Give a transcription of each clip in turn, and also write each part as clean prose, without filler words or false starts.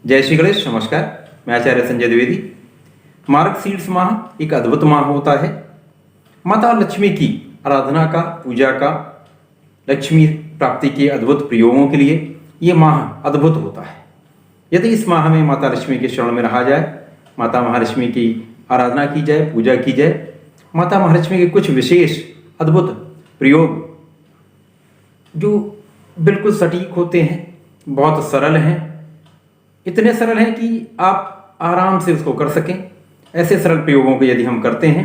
जय श्री गणेश। नमस्कार, मैं आचार्य संजय द्विवेदी। मार्गशीर्ष माह एक अद्भुत माह होता है। माता लक्ष्मी की आराधना का, पूजा का, लक्ष्मी प्राप्ति के अद्भुत प्रयोगों के लिए ये माह अद्भुत होता है। यदि इस माह में माता लक्ष्मी के शरण में रहा जाए, माता महालक्ष्मी की आराधना की जाए, पूजा की जाए, माता महालक्ष्मी के कुछ विशेष अद्भुत प्रयोग जो बिल्कुल सटीक होते हैं, बहुत सरल हैं, इतने सरल हैं कि आप आराम से उसको कर सकें। ऐसे सरल प्रयोगों को यदि हम करते हैं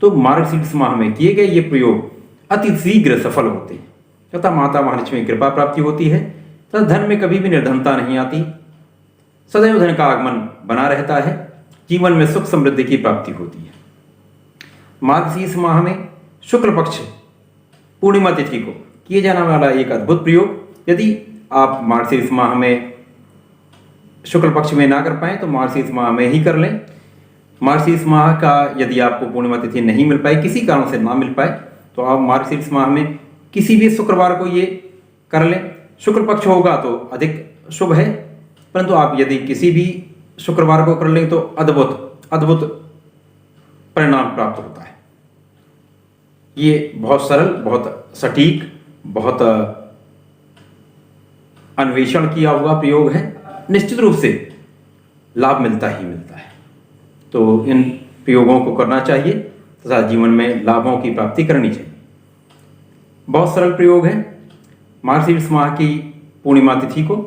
तो मार्गशीर्ष माह में किए गए ये प्रयोग अति शीघ्र सफल होते हैं तथा माता महालक्ष्मी की कृपा प्राप्ति होती है तथा धन में कभी भी निर्धनता नहीं आती। सदैव धन का आगमन बना रहता है, जीवन में सुख समृद्धि की प्राप्ति होती है। मार्गशीर्ष माह में शुक्ल पक्ष पूर्णिमा तिथि को किए जाने वाला एक अद्भुत प्रयोग, यदि आप मार्गशीर्ष माह में शुक्ल पक्ष में ना कर पाए तो मार्गशीर्ष माह में ही कर लें। मार्गशीर्ष माह का यदि आपको पूर्णिमा तिथि नहीं मिल पाए, किसी कारण से ना मिल पाए, तो आप मार्गशीर्ष माह में किसी भी शुक्रवार को ये कर लें। शुक्ल पक्ष होगा तो अधिक शुभ है, परंतु आप यदि किसी भी शुक्रवार को कर लें तो अद्भुत अद्भुत परिणाम प्राप्त होता है। ये बहुत सरल, बहुत सटीक, बहुत अन्वेषण किया हुआ प्रयोग है। निश्चित रूप से लाभ मिलता ही मिलता है, तो इन प्रयोगों को करना चाहिए तथा जीवन में लाभों की प्राप्ति करनी चाहिए। बहुत सरल प्रयोग है। मार्गशीर्ष माह की पूर्णिमा तिथि को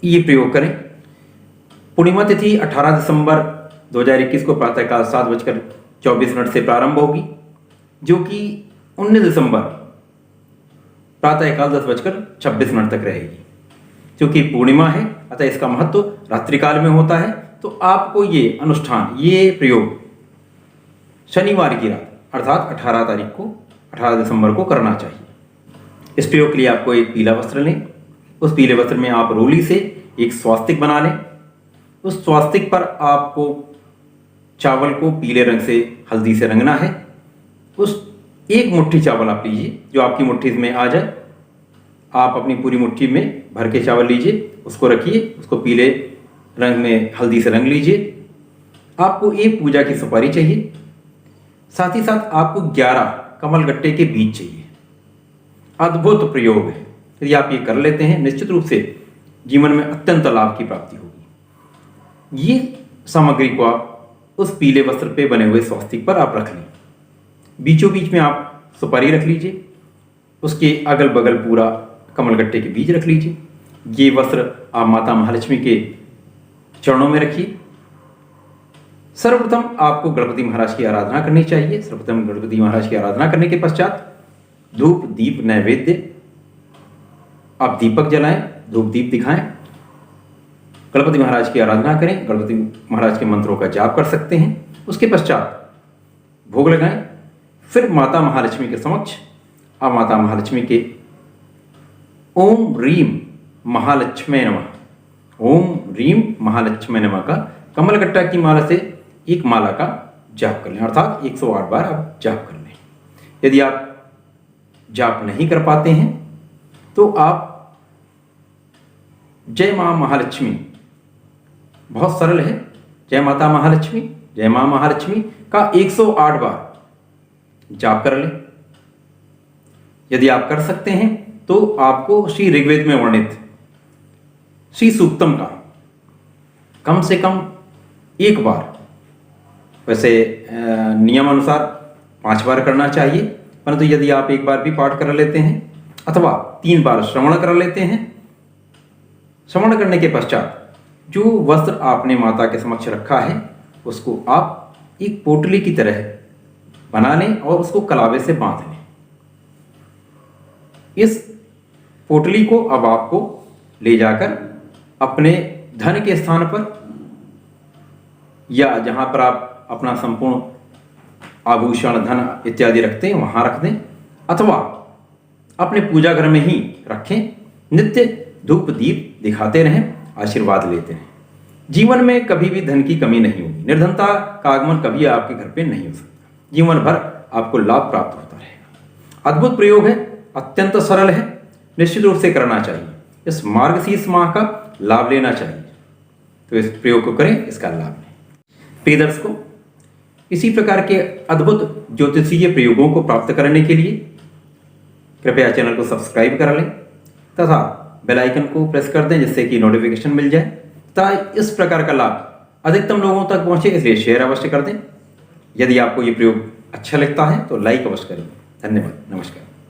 ये प्रयोग करें। पूर्णिमा तिथि 18 दिसंबर 2021 को प्रातःकाल 7:24 से प्रारंभ होगी, जो कि 19 दिसंबर प्रातःकाल 10:26 तक रहेगी। क्योंकि पूर्णिमा है अतः इसका महत्व रात्रिकाल में होता है, तो आपको ये अनुष्ठान, ये प्रयोग शनिवार की रात अर्थात 18 तारीख को, 18 दिसंबर को करना चाहिए। इस प्रयोग के लिए आपको एक पीला वस्त्र लें। उस पीले वस्त्र में आप रोली से एक स्वास्तिक बना लें। उस स्वास्तिक पर आपको चावल को पीले रंग से हल्दी से रंगना है। उस एक मुट्ठी चावल आप लीजिए, जो आपकी मुट्ठी में आ जाए। आप अपनी पूरी मुट्ठी में भर के चावल लीजिए, उसको रखिए, उसको पीले रंग में हल्दी से रंग लीजिए। आपको एक पूजा की सुपारी चाहिए, साथ ही साथ आपको 11 कमलगट्टे के बीज चाहिए। अद्भुत प्रयोग है। यदि आप ये कर लेते हैं, निश्चित रूप से जीवन में अत्यंत लाभ की प्राप्ति होगी। ये सामग्री को आप उस पीले वस्त्र पे बने हुए स्वास्तिक पर आप रख लें। बीचों बीच में आप सुपारी रख लीजिए, उसके अगल बगल पूरा कमलगट्टे के बीज रख लीजिए। ये वस्त्र आप माता महालक्ष्मी के चरणों में रखिए। सर्वप्रथम आपको गणपति महाराज की आराधना करनी चाहिए। सर्वप्रथम गणपति महाराज की आराधना करने के पश्चात धूप दीप नैवेद्य, आप दीपक जलाएं, धूप दीप दिखाएं, गणपति महाराज की आराधना करें। गणपति महाराज के मंत्रों का जाप कर सकते हैं। उसके पश्चात भोग लगाएं। फिर माता महालक्ष्मी के समक्ष आप माता महालक्ष्मी के ओम ह्रीम महालक्ष्मी नमः, ओम ह्रीम महालक्ष्मी नमः का कमलगट्टा की माला से एक माला का जाप कर लें, अर्थात 108 बार आप जाप कर लें। यदि आप जाप नहीं कर पाते हैं तो आप जय मां महालक्ष्मी, बहुत सरल है, जय माता महालक्ष्मी, जय मां महालक्ष्मी का 108 बार जाप कर लें। यदि आप कर सकते हैं तो आपको श्री ऋग्वेद में वर्णित श्री सूक्तम का कम से कम एक बार, वैसे नियम अनुसार 5 बार करना चाहिए, परंतु यदि आप एक बार भी पाठ कर लेते हैं अथवा 3 बार श्रवण कर लेते हैं, श्रवण करने के पश्चात जो वस्त्र आपने माता के समक्ष रखा है उसको आप एक पोटली की तरह बना लें और उसको कलावे से बांध लें। इस पोटली को अब आपको ले जाकर अपने धन के स्थान पर या जहां पर आप अपना संपूर्ण आभूषण, धन इत्यादि रखते हैं वहां रख दें, अथवा अपने पूजा घर में ही रखें। नित्य धूप दीप दिखाते रहें, आशीर्वाद लेते रहें। जीवन में कभी भी धन की कमी नहीं होगी, निर्धनता का आगमन कभी आपके घर पे नहीं हो सकता। जीवन भर आपको लाभ प्राप्त होता रहेगा। अद्भुत प्रयोग है, अत्यंत सरल है, निश्चित रूप से करना चाहिए। इस मार्गशीर्ष माह का लाभ लेना चाहिए। तो इस प्रयोग को करें, इसका लाभ लें। प्रिय दर्शकों, इसी प्रकार के अद्भुत ज्योतिषीय प्रयोगों को प्राप्त करने के लिए कृपया चैनल को सब्सक्राइब कर लें तथा बेल आइकन को प्रेस कर दें, जिससे कि नोटिफिकेशन मिल जाए तथा इस प्रकार का लाभ अधिकतम लोगों तक पहुंचे, इसलिए शेयर अवश्य कर दें। यदि आपको ये प्रयोग अच्छा लगता है तो लाइक अवश्य करें। धन्यवाद, नमस्कार।